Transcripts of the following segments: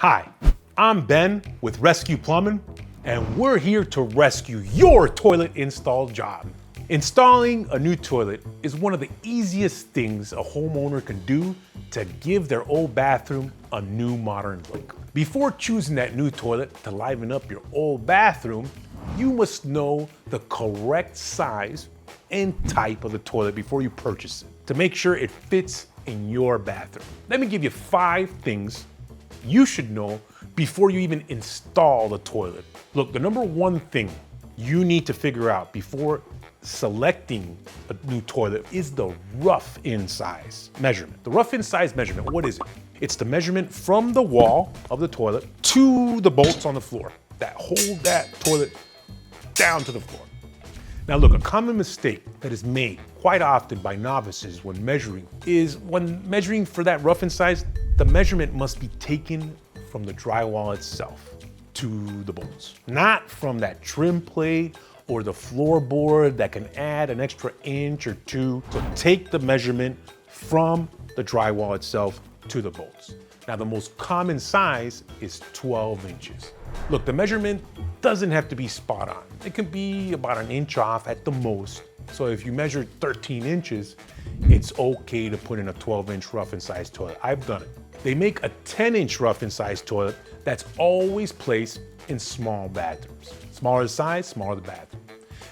Hi, I'm Ben with Rescue Plumbing, and we're here to rescue your toilet install job. Installing a new toilet is one of the easiest things a homeowner can do to give their old bathroom a new modern look. Before choosing that new toilet to liven up your old bathroom, you must know the correct size and type of the toilet before you purchase it to make sure it fits in your bathroom. Let me give you 5 things you should know before you even install the toilet. Look, the number one thing you need to figure out before selecting a new toilet is the rough-in size measurement. The rough-in size measurement, what is it? It's the measurement from the wall of the toilet to the bolts on the floor that hold that toilet down to the floor. Now look, a common mistake that is made quite often by novices when measuring for that rough-in size, the measurement must be taken from the drywall itself to the bolts, not from that trim plate or the floorboard that can add an extra inch or two. So take the measurement from the drywall itself to the bolts. Now the most common size is 12 inches. Look, the measurement doesn't have to be spot on. It can be about an inch off at the most. So if you measure 13 inches, it's okay to put in a 12-inch rough-in size toilet. I've done it. They make a 10-inch rough-in size toilet that's always placed in small bathrooms. Smaller the size, smaller the bathroom.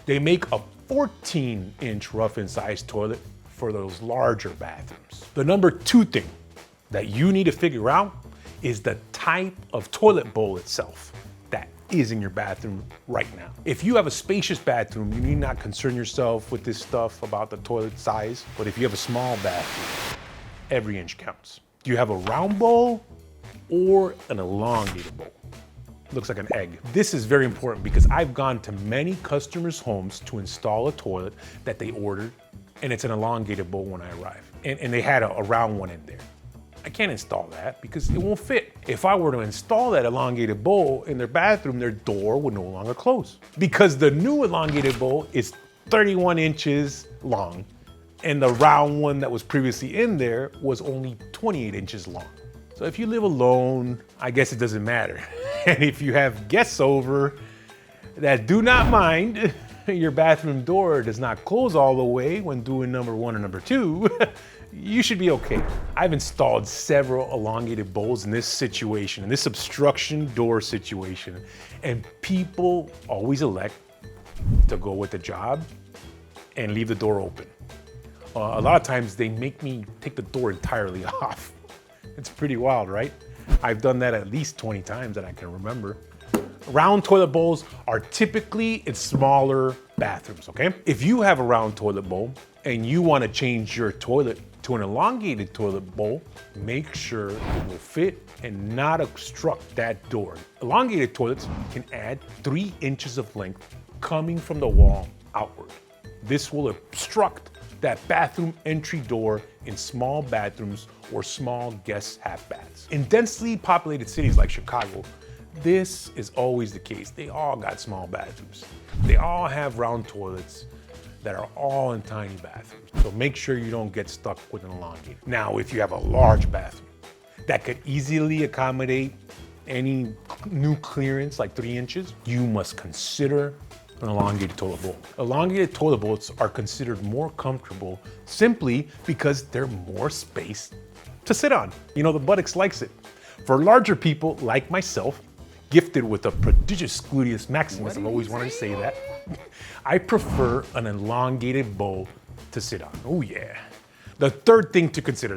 They make a 14-inch rough-in size toilet for those larger bathrooms. The number 2 thing that you need to figure out is the type of toilet bowl itself that is in your bathroom right now. If you have a spacious bathroom, you need not concern yourself with this stuff about the toilet size. But if you have a small bathroom, every inch counts. Do you have a round bowl or an elongated bowl? Looks like an egg. This is very important because I've gone to many customers' homes to install a toilet that they ordered, and it's an elongated bowl when I arrive. And they had a round one in there. I can't install that because it won't fit. If I were to install that elongated bowl in their bathroom, their door would no longer close because the new elongated bowl is 31 inches long and the round one that was previously in there was only 28 inches long. So if you live alone, I guess it doesn't matter. And if you have guests over that do not mind your bathroom door does not close all the way when doing number 1 or number 2, you should be okay. I've installed several elongated bowls in this situation, in this obstruction door situation, and people always elect to go with the job and leave the door open. A lot of times they make me take the door entirely off. It's pretty wild, right? I've done that at least 20 times that I can remember. Round toilet bowls are typically in smaller bathrooms, okay? If you have a round toilet bowl and you want to change your toilet to an elongated toilet bowl, make sure it will fit and not obstruct that door. Elongated toilets can add 3 inches of length coming from the wall outward. This will obstruct that bathroom entry door in small bathrooms or small guest half baths. In densely populated cities like Chicago, this is always the case. They all got small bathrooms. They all have round toilets that are all in tiny bathrooms. So make sure you don't get stuck with an elongated. Now, if you have a large bathroom that could easily accommodate any new clearance like 3 inches, you must consider an elongated toilet bowl. Elongated toilet bowls are considered more comfortable simply because they're more space to sit on. You know, the buttocks likes it. For larger people like myself, gifted with a prodigious gluteus maximus, I've always wanted to say that, I prefer an elongated bowl to sit on. Oh yeah. The third thing to consider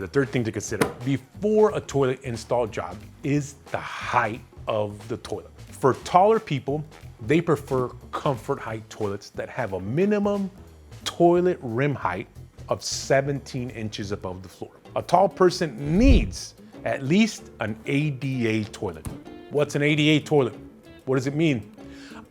before a toilet install job is the height of the toilet. For taller people, they prefer comfort height toilets that have a minimum toilet rim height of 17 inches above the floor. A tall person needs at least an ADA toilet. What's an ADA toilet? What does it mean?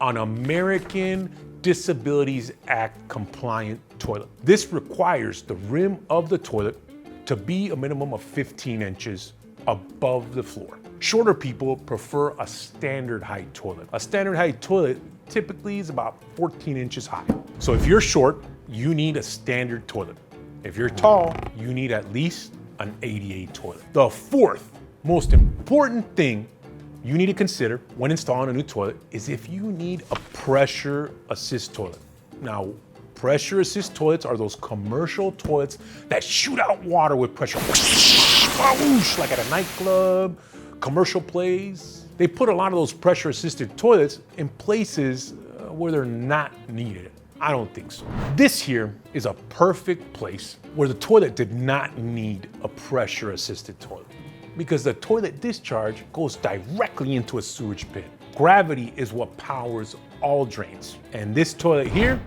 An American Disabilities Act compliant toilet. This requires the rim of the toilet to be a minimum of 15 inches above the floor. Shorter people prefer a standard height toilet. A standard height toilet typically is about 14 inches high. So if you're short, you need a standard toilet. If you're tall, you need at least an ADA toilet. The fourth most important thing you need to consider when installing a new toilet is if you need a pressure assist toilet. Now, pressure assist toilets are those commercial toilets that shoot out water with pressure, whoosh, like at a nightclub, commercial plays. They put a lot of those pressure assisted toilets in places where they're not needed. I don't think so. This here is a perfect place where the toilet did not need a pressure assisted toilet, because the toilet discharge goes directly into a sewage pit. Gravity is what powers all drains. And this toilet here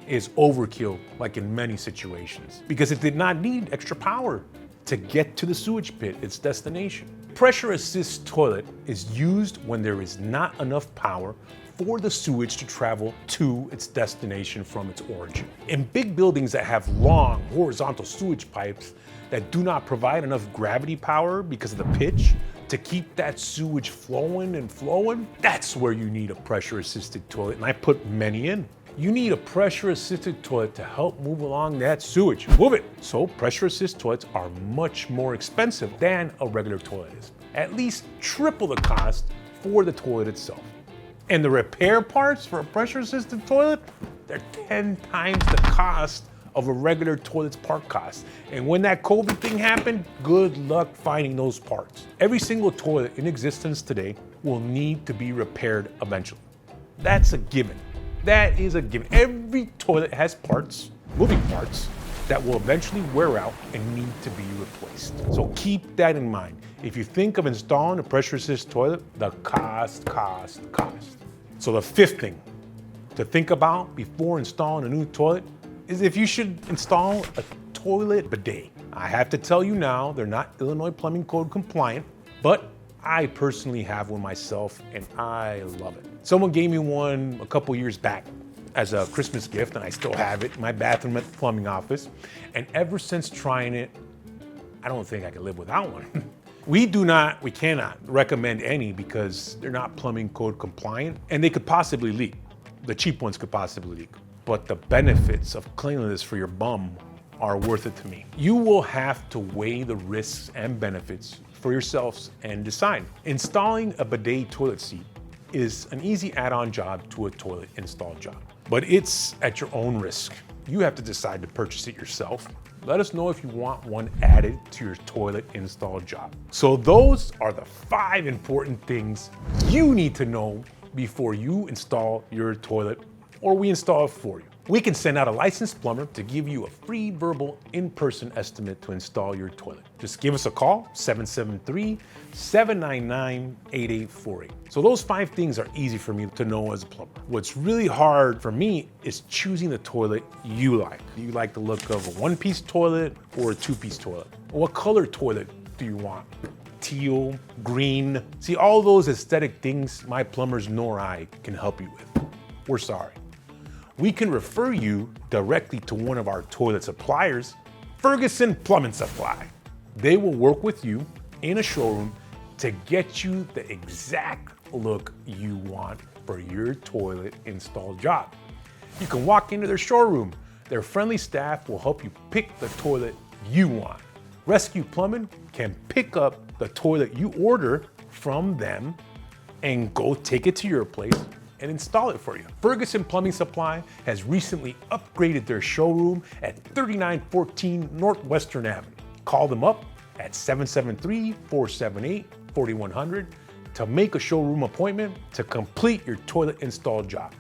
is overkill, like in many situations, because it did not need extra power to get to the sewage pit, its destination. Pressure assist toilet is used when there is not enough power for the sewage to travel to its destination from its origin. In big buildings that have long horizontal sewage pipes that do not provide enough gravity power because of the pitch to keep that sewage flowing and flowing, that's where you need a pressure assisted toilet, and I put many in. You need a pressure assisted toilet to help move along that sewage. Move it! So pressure assist toilets are much more expensive than a regular toilet is. At least triple the cost for the toilet itself. And the repair parts for a pressure assisted toilet, they're 10 times the cost of a regular toilet's part cost. And when that COVID thing happened, good luck finding those parts. Every single toilet in existence today will need to be repaired eventually. That's a given. That is a given. Every toilet has parts, moving parts, that will eventually wear out and need to be replaced. So keep that in mind. If you think of installing a pressure assist toilet, the cost. So the fifth thing to think about before installing a new toilet is if you should install a toilet bidet. I have to tell you now, they're not Illinois Plumbing Code compliant, but I personally have one myself and I love it. Someone gave me one a couple years back as a Christmas gift, and I still have it in my bathroom at the plumbing office. And ever since trying it, I don't think I could live without one. We cannot recommend any because they're not plumbing code compliant and they could possibly leak. The cheap ones could possibly leak. But the benefits of cleanliness for your bum are worth it to me. You will have to weigh the risks and benefits for yourselves and decide. Installing a bidet toilet seat is an easy add-on job to a toilet install job, but it's at your own risk. You have to decide to purchase it yourself. Let us know if you want one added to your toilet install job. So those are the 5 important things you need to know before you install your toilet or we install it for you. We can send out a licensed plumber to give you a free verbal in-person estimate to install your toilet. Just give us a call, 773-799-8848. So those 5 things are easy for me to know as a plumber. What's really hard for me is choosing the toilet you like. Do you like the look of a 1-piece toilet or a 2-piece toilet? What color toilet do you want? Teal, green? See, all those aesthetic things my plumbers nor I can help you with. We're sorry. We can refer you directly to one of our toilet suppliers, Ferguson Plumbing Supply. They will work with you in a showroom to get you the exact look you want for your toilet install job. You can walk into their showroom. Their friendly staff will help you pick the toilet you want. Rescue Plumbing can pick up the toilet you order from them and go take it to your place and install it for you. Ferguson Plumbing Supply has recently upgraded their showroom at 3914 Northwestern Avenue. Call them up at 773-478-4100 to make a showroom appointment to complete your toilet install job.